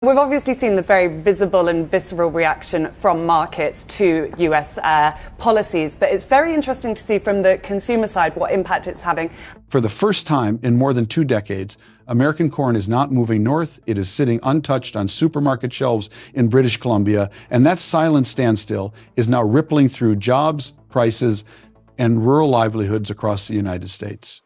We've obviously seen the very visible and visceral reaction from markets to US policies, but it's very interesting to see from the consumer side what impact it's having. For the first time in more than 2 decades, American corn is not moving north. It is sitting untouched on supermarket shelves in British Columbia, and that silent standstill is now rippling through jobs, prices, and rural livelihoods across the United States.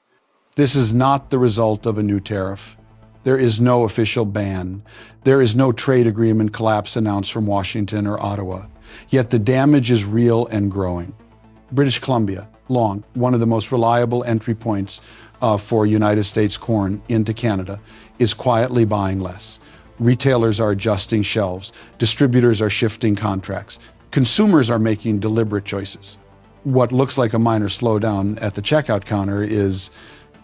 This is not the result of a new tariff. There is no official ban. There is no trade agreement collapse announced from Washington or Ottawa. Yet the damage is real and growing. British Columbia, long one of the most reliable entry points for United States corn into Canada, is quietly buying less. Retailers are adjusting shelves. Distributors are shifting contracts. Consumers are making deliberate choices. What looks like a minor slowdown at the checkout counter is,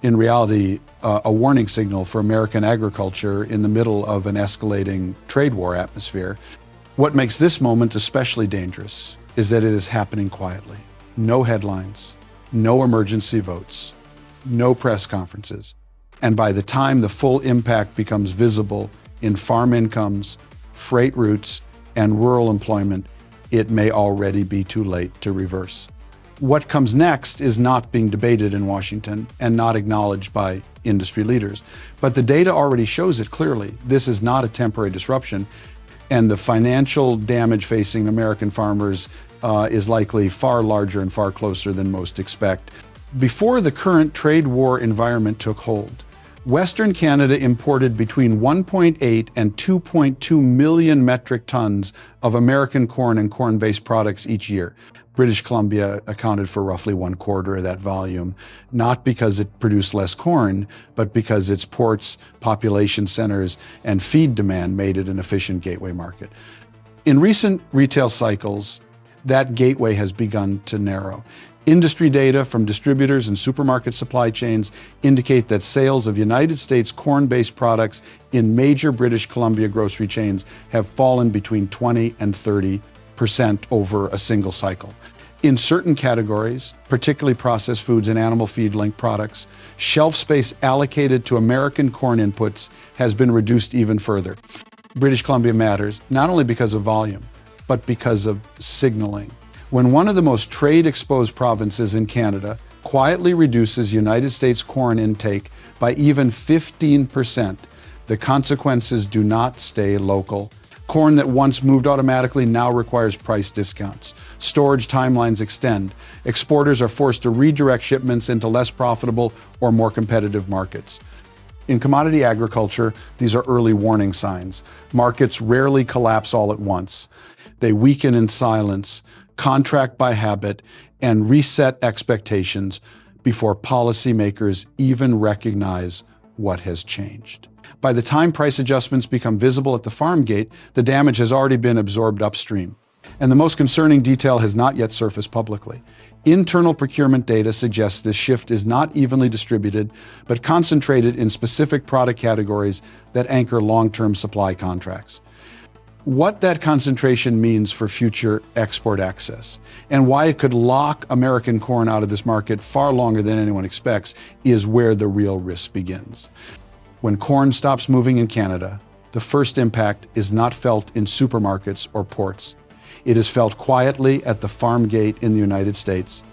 in reality, a warning signal for American agriculture in the middle of an escalating trade war atmosphere. What makes this moment especially dangerous is that it is happening quietly. No headlines, no emergency votes, no press conferences. And by the time the full impact becomes visible in farm incomes, freight routes, and rural employment, it may already be too late to reverse. What comes next is not being debated in Washington and not acknowledged by industry leaders. But the data already shows it clearly. This is not a temporary disruption, and the financial damage facing American farmers is likely far larger and far closer than most expect. Before the current trade war environment took hold, Western Canada imported between 1.8 and 2.2 million metric tons of American corn and corn-based products each year. British Columbia accounted for roughly 1/4 of that volume, not because it produced less corn, but because its ports, population centers, and feed demand made it an efficient gateway market. In recent retail cycles, that gateway has begun to narrow. Industry data from distributors and supermarket supply chains indicate that sales of United States corn-based products in major British Columbia grocery chains have fallen between 20 and 30% over a single cycle. In certain categories, particularly processed foods and animal feed-linked products, shelf space allocated to American corn inputs has been reduced even further. British Columbia matters not only because of volume, but because of signaling. When one of the most trade-exposed provinces in Canada quietly reduces United States corn intake by even 15%, the consequences do not stay local. Corn that once moved automatically now requires price discounts. Storage timelines extend. Exporters are forced to redirect shipments into less profitable or more competitive markets. In commodity agriculture, these are early warning signs. Markets rarely collapse all at once. They weaken in silence, contract by habit, and reset expectations before policymakers even recognize what has changed. By the time price adjustments become visible at the farm gate, the damage has already been absorbed upstream. And the most concerning detail has not yet surfaced publicly. Internal procurement data suggests this shift is not evenly distributed, but concentrated in specific product categories that anchor long-term supply contracts. What that concentration means for future export access and why it could lock American corn out of this market far longer than anyone expects is where the real risk begins. When corn stops moving in Canada, the first impact is not felt in supermarkets or ports. It is felt quietly at the farm gate in the United States.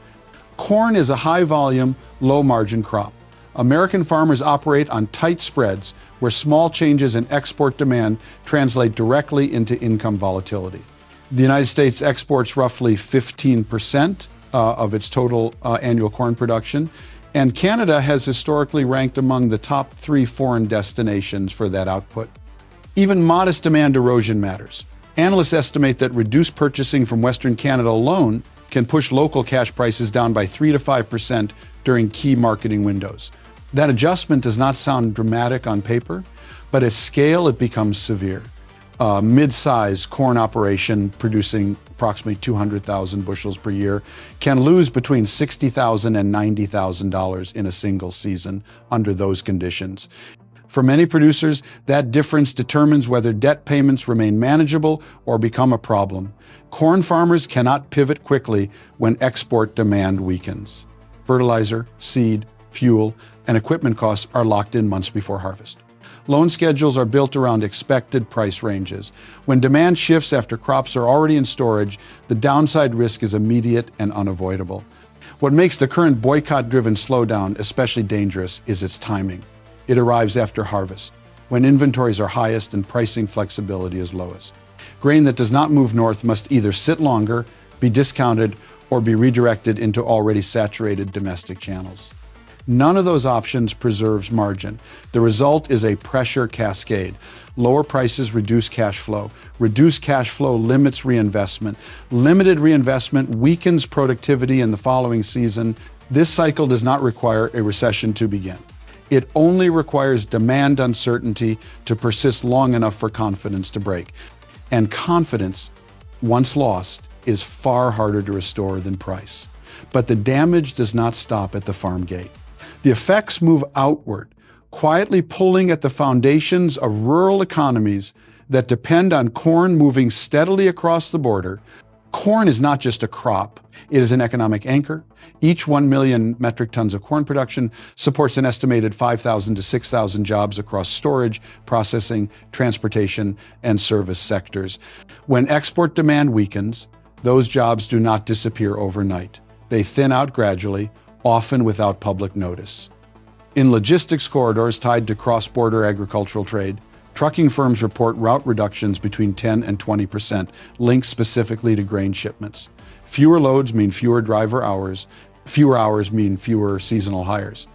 Corn is a high-volume, low-margin crop. American farmers operate on tight spreads where small changes in export demand translate directly into income volatility. The United States exports roughly 15% of its total annual corn production, and Canada has historically ranked among the top 3 foreign destinations for that output. Even modest demand erosion matters. Analysts estimate that reduced purchasing from Western Canada alone can push local cash prices down by 3 to 5% during key marketing windows. That adjustment does not sound dramatic on paper, but at scale it becomes severe. A mid-sized corn operation producing approximately 200,000 bushels per year can lose between $60,000 and $90,000 in a single season under those conditions. For many producers, that difference determines whether debt payments remain manageable or become a problem. Corn farmers cannot pivot quickly when export demand weakens. Fertilizer, seed, fuel, and equipment costs are locked in months before harvest. Loan schedules are built around expected price ranges. When demand shifts after crops are already in storage, the downside risk is immediate and unavoidable. What makes the current boycott-driven slowdown especially dangerous is its timing. It arrives after harvest, when inventories are highest and pricing flexibility is lowest. Grain that does not move north must either sit longer, be discounted, or be redirected into already saturated domestic channels. None of those options preserves margin. The result is a pressure cascade. Lower prices reduce cash flow. Reduced cash flow limits reinvestment. Limited reinvestment weakens productivity in the following season. This cycle does not require a recession to begin. It only requires demand uncertainty to persist long enough for confidence to break. And confidence, once lost, is far harder to restore than price. But the damage does not stop at the farm gate. The effects move outward, quietly pulling at the foundations of rural economies that depend on corn moving steadily across the border. Corn is not just a crop, it is an economic anchor. Each 1 million metric tons of corn production supports an estimated 5,000 to 6,000 jobs across storage, processing, transportation, and service sectors. When export demand weakens, those jobs do not disappear overnight. They thin out gradually, often without public notice. In logistics corridors tied to cross-border agricultural trade, trucking firms report route reductions between 10 and 20%, linked specifically to grain shipments. Fewer loads mean fewer driver hours. Fewer hours mean fewer seasonal hires.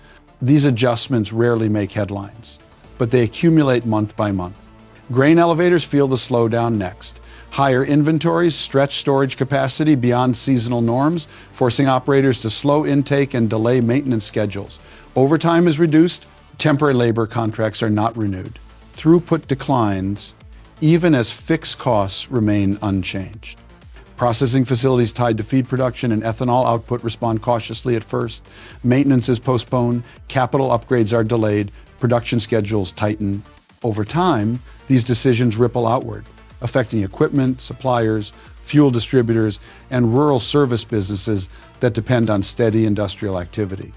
These adjustments rarely make headlines, but they accumulate month by month. Grain elevators feel the slowdown next. Higher inventories stretch storage capacity beyond seasonal norms, forcing operators to slow intake and delay maintenance schedules. Overtime is reduced. Temporary labor contracts are not renewed. Throughput declines, even as fixed costs remain unchanged. Processing facilities tied to feed production and ethanol output respond cautiously at first. Maintenance is postponed, capital upgrades are delayed, production schedules tighten. Over time, these decisions ripple outward, affecting equipment, suppliers, fuel distributors, and rural service businesses that depend on steady industrial activity.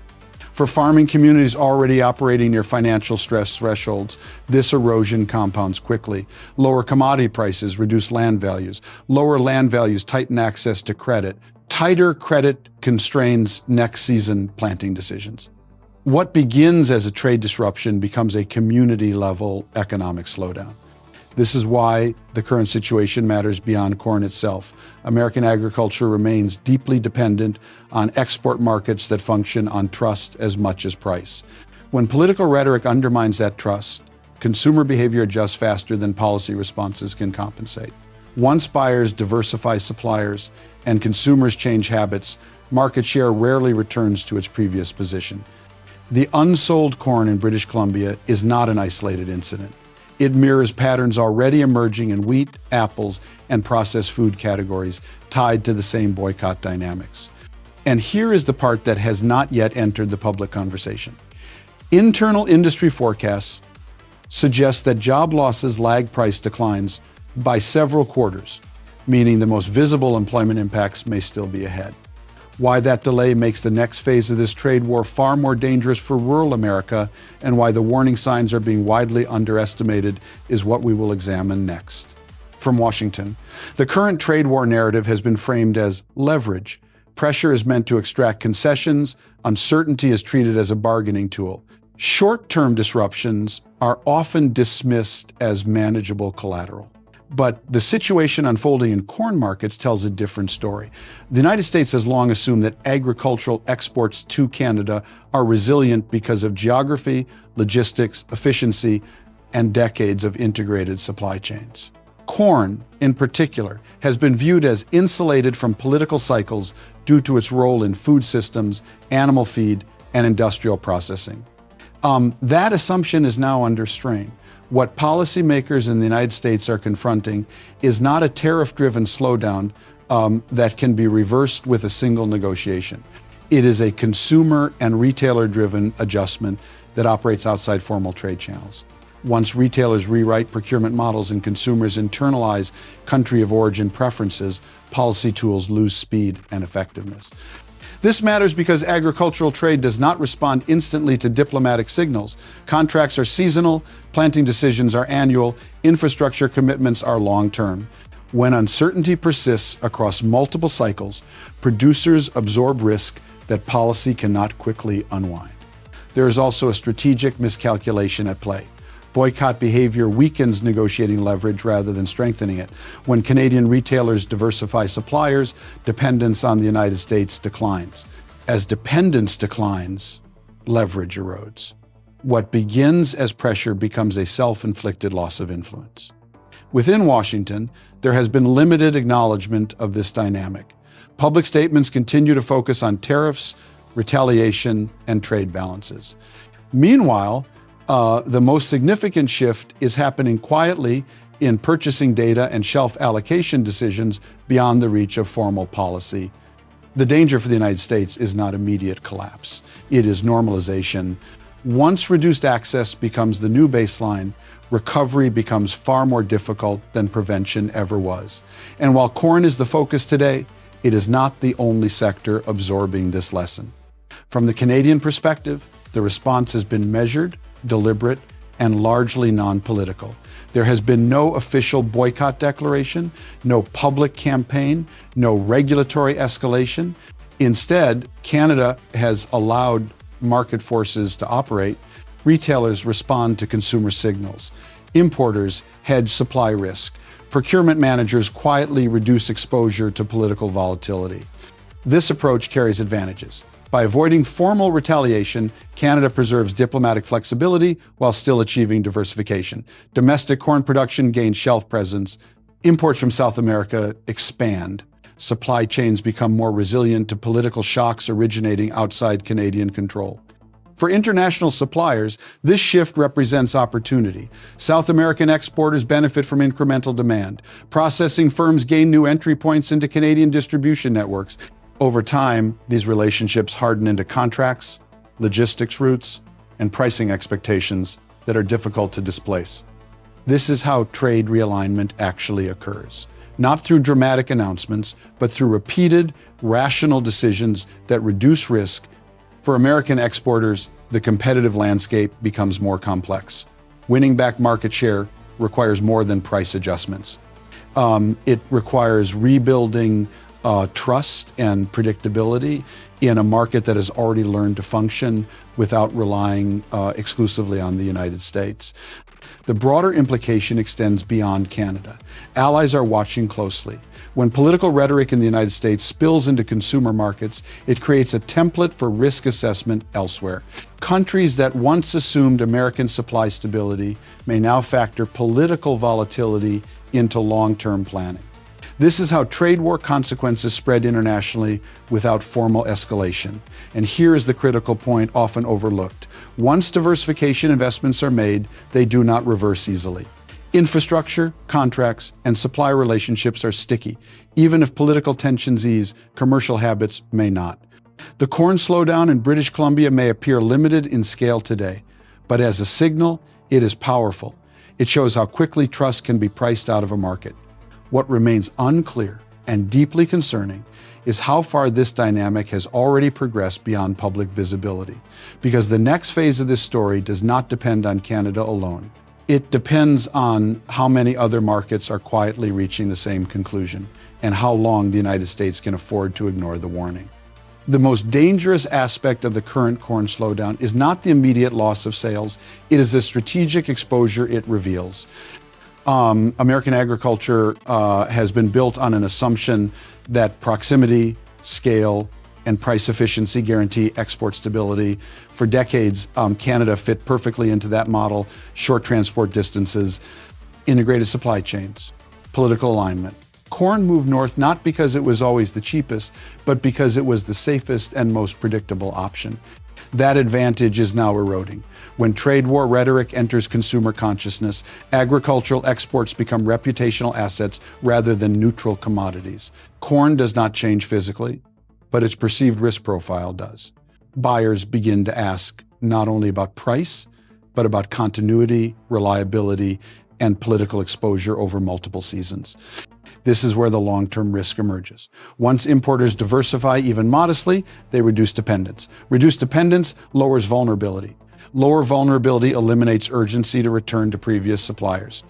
For farming communities already operating near financial stress thresholds, this erosion compounds quickly. Lower commodity prices reduce land values. Lower land values tighten access to credit. Tighter credit constrains next season planting decisions. What begins as a trade disruption becomes a community-level economic slowdown. This is why the current situation matters beyond corn itself. American agriculture remains deeply dependent on export markets that function on trust as much as price. When political rhetoric undermines that trust, consumer behavior adjusts faster than policy responses can compensate. Once buyers diversify suppliers and consumers change habits, market share rarely returns to its previous position. The unsold corn in British Columbia is not an isolated incident. It mirrors patterns already emerging in wheat, apples, and processed food categories tied to the same boycott dynamics. And here is the part that has not yet entered the public conversation. Internal industry forecasts suggest that job losses lag price declines by several quarters, meaning the most visible employment impacts may still be ahead. Why that delay makes the next phase of this trade war far more dangerous for rural America, and why the warning signs are being widely underestimated, is what we will examine next. From Washington, the current trade war narrative has been framed as leverage. Pressure is meant to extract concessions. Uncertainty is treated as a bargaining tool. Short-term disruptions are often dismissed as manageable collateral. But the situation unfolding in corn markets tells a different story. The United States has long assumed that agricultural exports to Canada are resilient because of geography, logistics, efficiency, and decades of integrated supply chains. Corn, in particular, has been viewed as insulated from political cycles due to its role in food systems, animal feed, and industrial processing. That assumption is now under strain. What policymakers in the United States are confronting is not a tariff-driven slowdown that can be reversed with a single negotiation. It is a consumer and retailer-driven adjustment that operates outside formal trade channels. Once retailers rewrite procurement models and consumers internalize country of origin preferences, policy tools lose speed and effectiveness. This matters because agricultural trade does not respond instantly to diplomatic signals. Contracts are seasonal, planting decisions are annual, infrastructure commitments are long-term. When uncertainty persists across multiple cycles, producers absorb risk that policy cannot quickly unwind. There is also a strategic miscalculation at play. Boycott behavior weakens negotiating leverage rather than strengthening it. When Canadian retailers diversify suppliers, dependence on the United States declines. As dependence declines, leverage erodes. What begins as pressure becomes a self-inflicted loss of influence. Within Washington, there has been limited acknowledgement of this dynamic. Public statements continue to focus on tariffs, retaliation, and trade balances. Meanwhile, the most significant shift is happening quietly in purchasing data and shelf allocation decisions beyond the reach of formal policy. The danger for the United States is not immediate collapse. It is normalization. Once reduced access becomes the new baseline, recovery becomes far more difficult than prevention ever was. And while corn is the focus today, it is not the only sector absorbing this lesson. From the Canadian perspective, the response has been measured, deliberate, and largely non-political. There has been no official boycott declaration, no public campaign, no regulatory escalation. Instead, Canada has allowed market forces to operate. Retailers respond to consumer signals. Importers hedge supply risk. Procurement managers quietly reduce exposure to political volatility. This approach carries advantages. By avoiding formal retaliation, Canada preserves diplomatic flexibility while still achieving diversification. Domestic corn production gains shelf presence. Imports from South America expand. Supply chains become more resilient to political shocks originating outside Canadian control. For international suppliers, this shift represents opportunity. South American exporters benefit from incremental demand. Processing firms gain new entry points into Canadian distribution networks. Over time, these relationships harden into contracts, logistics routes, and pricing expectations that are difficult to displace. This is how trade realignment actually occurs. Not through dramatic announcements, but through repeated, rational decisions that reduce risk. For American exporters, the competitive landscape becomes more complex. Winning back market share requires more than price adjustments. It requires rebuilding trust and predictability in a market that has already learned to function without relying exclusively on the United States. The broader implication extends beyond Canada. Allies are watching closely. When political rhetoric in the United States spills into consumer markets, it creates a template for risk assessment elsewhere. Countries that once assumed American supply stability may now factor political volatility into long-term planning. This is how trade war consequences spread internationally without formal escalation. And here is the critical point often overlooked. Once diversification investments are made, they do not reverse easily. Infrastructure, contracts, and supply relationships are sticky. Even if political tensions ease, commercial habits may not. The corn slowdown in British Columbia may appear limited in scale today, but as a signal, it is powerful. It shows how quickly trust can be priced out of a market. What remains unclear and deeply concerning is how far this dynamic has already progressed beyond public visibility, because the next phase of this story does not depend on Canada alone. It depends on how many other markets are quietly reaching the same conclusion and how long the United States can afford to ignore the warning. The most dangerous aspect of the current corn slowdown is not the immediate loss of sales, it is the strategic exposure it reveals. American agriculture has been built on an assumption that proximity, scale, and price efficiency guarantee export stability. For decades, Canada fit perfectly into that model: short transport distances, integrated supply chains, political alignment. Corn moved north not because it was always the cheapest, but because it was the safest and most predictable option. That advantage is now eroding. When trade war rhetoric enters consumer consciousness, agricultural exports become reputational assets rather than neutral commodities. Corn does not change physically, but its perceived risk profile does. Buyers begin to ask not only about price, but about continuity, reliability, and political exposure over multiple seasons. This is where the long-term risk emerges. Once importers diversify even modestly, they reduce dependence. Reduced dependence lowers vulnerability. Lower vulnerability eliminates urgency to return to previous suppliers.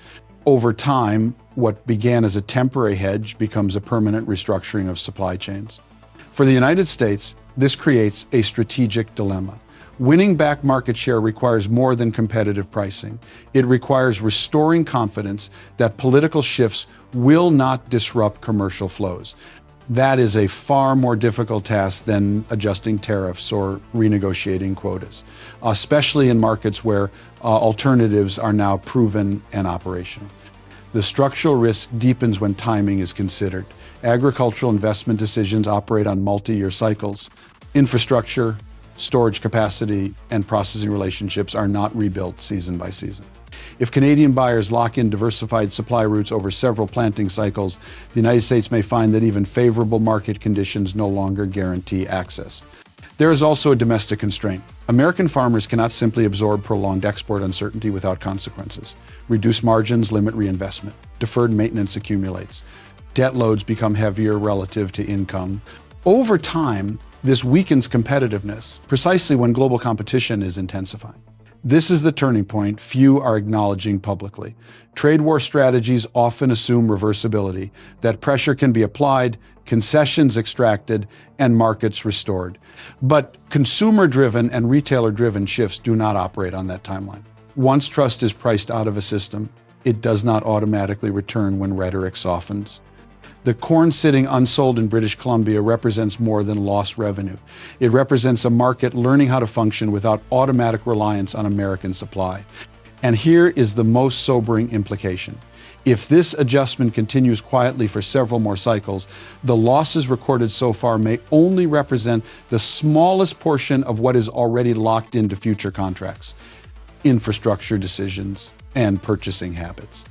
Over time, what began as a temporary hedge becomes a permanent restructuring of supply chains. For the United States, this creates a strategic dilemma. Winning back market share requires more than competitive pricing. It requires restoring confidence that political shifts will not disrupt commercial flows. That is a far more difficult task than adjusting tariffs or renegotiating quotas, especially in markets where alternatives are now proven and operational. The structural risk deepens when timing is considered. Agricultural investment decisions operate on multi-year cycles. Infrastructure, storage capacity, and processing relationships are not rebuilt season by season. If Canadian buyers lock in diversified supply routes over several planting cycles, the United States may find that even favorable market conditions no longer guarantee access. There is also a domestic constraint. American farmers cannot simply absorb prolonged export uncertainty without consequences. Reduced margins limit reinvestment. Deferred maintenance accumulates. Debt loads become heavier relative to income. Over time, this weakens competitiveness, precisely when global competition is intensifying. This is the turning point few are acknowledging publicly. Trade war strategies often assume reversibility, that pressure can be applied, concessions extracted, and markets restored. But consumer-driven and retailer-driven shifts do not operate on that timeline. Once trust is priced out of a system, it does not automatically return when rhetoric softens. The corn sitting unsold in British Columbia represents more than lost revenue. It represents a market learning how to function without automatic reliance on American supply. And here is the most sobering implication. If this adjustment continues quietly for several more cycles, the losses recorded so far may only represent the smallest portion of what is already locked into future contracts, infrastructure decisions, and purchasing habits.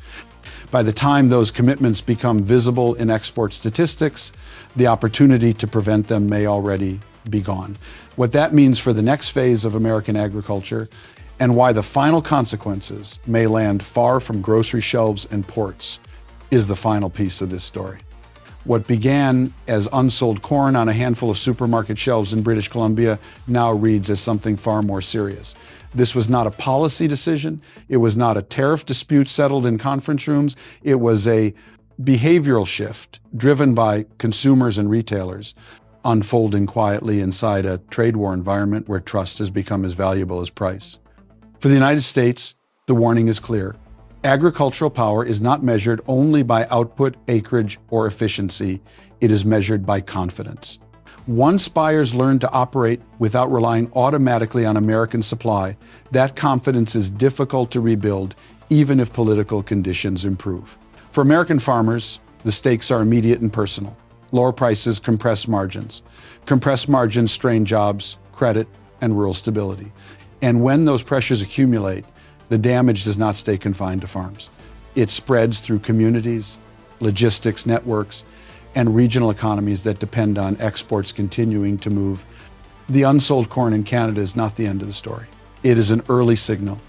By the time those commitments become visible in export statistics, the opportunity to prevent them may already be gone. What that means for the next phase of American agriculture and why the final consequences may land far from grocery shelves and ports is the final piece of this story. What began as unsold corn on a handful of supermarket shelves in British Columbia now reads as something far more serious. This was not a policy decision. It was not a tariff dispute settled in conference rooms. It was a behavioral shift driven by consumers and retailers unfolding quietly inside a trade war environment where trust has become as valuable as price. For the United States, the warning is clear. Agricultural power is not measured only by output, acreage, or efficiency. It is measured by confidence. Once buyers learn to operate without relying automatically on American supply, that confidence is difficult to rebuild, even if political conditions improve. For American farmers, the stakes are immediate and personal. Lower prices compress margins. Compressed margins strain jobs, credit, and rural stability. And when those pressures accumulate, the damage does not stay confined to farms. It spreads through communities, logistics networks, and regional economies that depend on exports continuing to move. The unsold corn in Canada is not the end of the story. It is an early signal.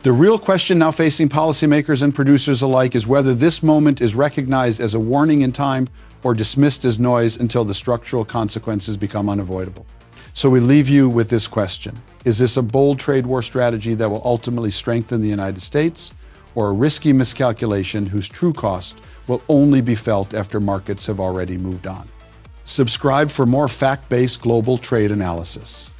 The real question now facing policymakers and producers alike is whether this moment is recognized as a warning in time or dismissed as noise until the structural consequences become unavoidable. So we leave you with this question. Is this a bold trade war strategy that will ultimately strengthen the United States, or a risky miscalculation whose true cost will only be felt after markets have already moved on? Subscribe for more fact-based global trade analysis.